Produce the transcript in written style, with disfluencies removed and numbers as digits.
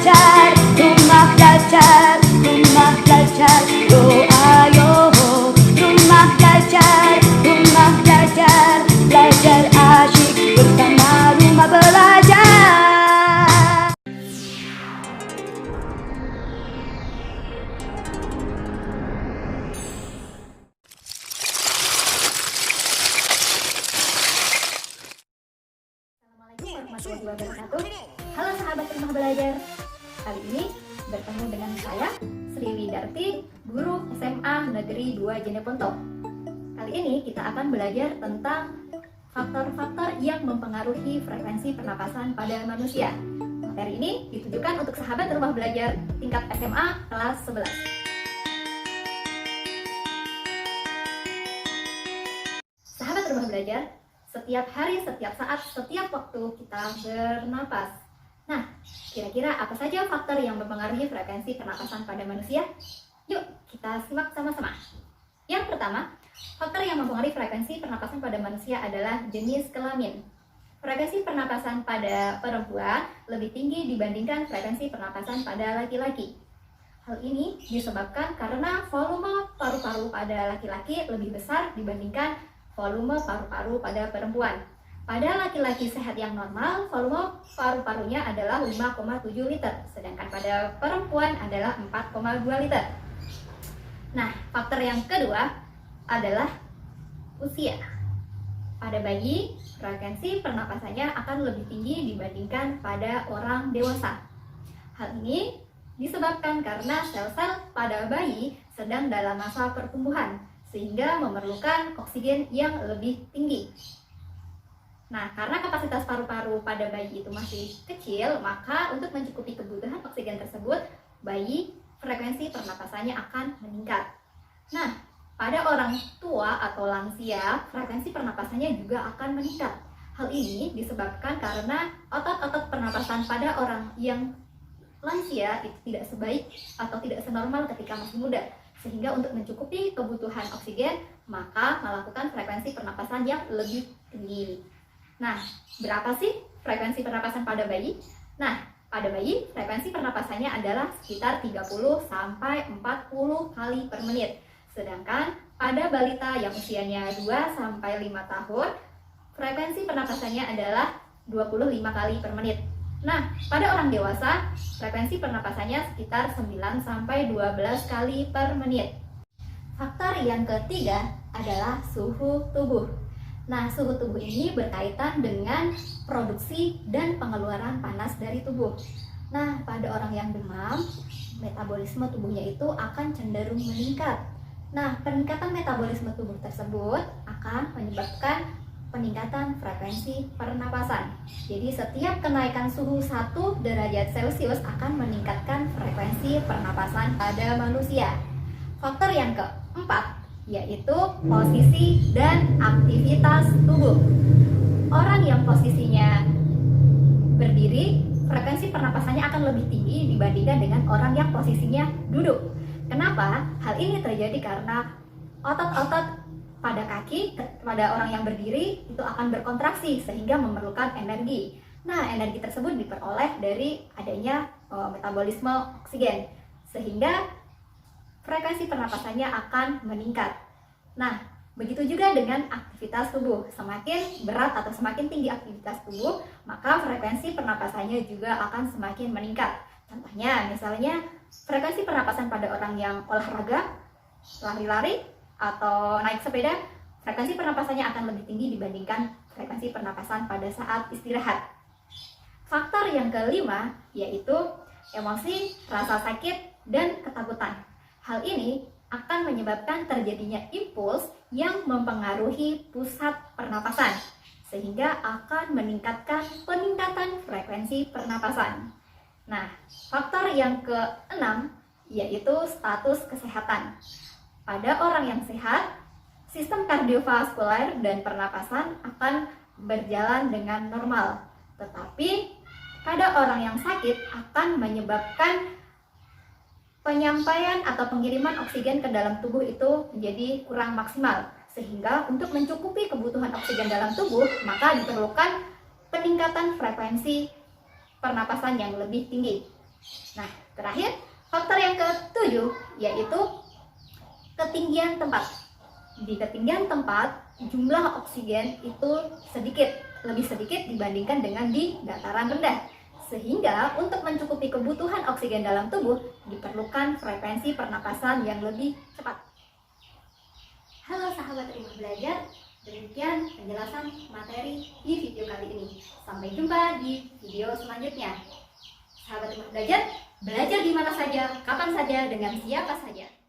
belajar, rumah belajar, rumah belajar. Yo ayo, rumah belajar, rumah belajar. Belajar asyik bersama rumah belajar. Assalamualaikum warahmatullahi wabarakatuh. Halo sahabat rumah belajar. Kali ini bertemu dengan saya Sri Widarti, guru SMA Negeri 2 Jeneponto. Kali ini kita akan belajar tentang faktor-faktor yang mempengaruhi frekuensi pernapasan pada manusia. Materi ini ditujukan untuk sahabat rumah belajar tingkat SMA kelas 11. Sahabat rumah belajar, setiap hari, setiap saat, setiap waktu kita bernapas. Nah, kira-kira apa saja faktor yang mempengaruhi frekuensi pernapasan pada manusia? Yuk, kita simak sama-sama. Yang pertama, faktor yang mempengaruhi frekuensi pernapasan pada manusia adalah jenis kelamin. Frekuensi pernapasan pada perempuan lebih tinggi dibandingkan frekuensi pernapasan pada laki-laki. Hal ini disebabkan karena volume paru-paru pada laki-laki lebih besar dibandingkan volume paru-paru pada perempuan. Pada laki-laki sehat yang normal, volume paru-parunya adalah 5,7 liter, sedangkan pada perempuan adalah 4,2 liter. Nah, faktor yang kedua adalah usia. Pada bayi, frekuensi pernapasannya akan lebih tinggi dibandingkan pada orang dewasa. Hal ini disebabkan karena sel-sel pada bayi sedang dalam masa pertumbuhan, sehingga memerlukan oksigen yang lebih tinggi. Nah, karena kapasitas paru-paru pada bayi itu masih kecil, maka untuk mencukupi kebutuhan oksigen tersebut, bayi frekuensi pernapasannya akan meningkat. Nah, pada orang tua atau lansia, frekuensi pernapasannya juga akan meningkat. Hal ini disebabkan karena otot-otot pernapasan pada orang yang lansia itu tidak sebaik atau tidak senormal ketika masih muda. Sehingga untuk mencukupi kebutuhan oksigen, maka melakukan frekuensi pernapasan yang lebih tinggi. Nah, berapa sih frekuensi pernapasan pada bayi? Nah, pada bayi, frekuensi pernapasannya adalah sekitar 30-40 kali per menit. Sedangkan pada balita yang usianya 2-5 tahun, frekuensi pernapasannya adalah 25 kali per menit. Nah, pada orang dewasa, frekuensi pernapasannya sekitar 9-12 kali per menit. Faktor yang ketiga adalah suhu tubuh. Nah, suhu tubuh ini berkaitan dengan produksi dan pengeluaran panas dari tubuh. Nah, pada orang yang demam, metabolisme tubuhnya itu akan cenderung meningkat. Nah, peningkatan metabolisme tubuh tersebut akan menyebabkan peningkatan frekuensi pernapasan. Jadi setiap kenaikan suhu 1 derajat Celcius akan meningkatkan frekuensi pernapasan pada manusia. Faktor yang keempat yaitu posisi dan aktivitas tubuh. Orang yang posisinya berdiri, frekuensi pernapasannya akan lebih tinggi dibandingkan dengan orang yang posisinya duduk. Kenapa? Hal ini terjadi karena otot-otot pada kaki, pada orang yang berdiri itu akan berkontraksi sehingga memerlukan energi. Nah, energi tersebut diperoleh dari adanya metabolisme oksigen, sehingga frekuensi pernapasannya akan meningkat. Nah, begitu juga dengan aktivitas tubuh. Semakin berat atau semakin tinggi aktivitas tubuh, maka frekuensi pernapasannya juga akan semakin meningkat. Contohnya, misalnya frekuensi pernapasan pada orang yang olahraga, lari-lari, atau naik sepeda, frekuensi pernapasannya akan lebih tinggi dibandingkan frekuensi pernapasan pada saat istirahat. Faktor yang kelima yaitu emosi, rasa sakit, dan ketakutan. Hal ini akan menyebabkan terjadinya impuls yang mempengaruhi pusat pernapasan, sehingga akan meningkatkan peningkatan frekuensi pernapasan. Nah, faktor yang keenam yaitu status kesehatan. Pada orang yang sehat, sistem kardiovaskuler dan pernapasan akan berjalan dengan normal. Tetapi pada orang yang sakit akan menyebabkan penyampaian atau pengiriman oksigen ke dalam tubuh itu menjadi kurang maksimal. Sehingga untuk mencukupi kebutuhan oksigen dalam tubuh, maka diperlukan peningkatan frekuensi pernapasan yang lebih tinggi. Nah, terakhir, faktor yang ketujuh yaitu ketinggian tempat. Di ketinggian tempat, jumlah oksigen itu lebih sedikit dibandingkan dengan di dataran rendah. Sehingga untuk mencukupi kebutuhan oksigen dalam tubuh, diperlukan frekuensi pernapasan yang lebih cepat. Halo sahabat Rumah Belajar, demikian penjelasan materi di video kali ini. Sampai jumpa di video selanjutnya. Sahabat Rumah Belajar, belajar di mana saja, kapan saja, dengan siapa saja.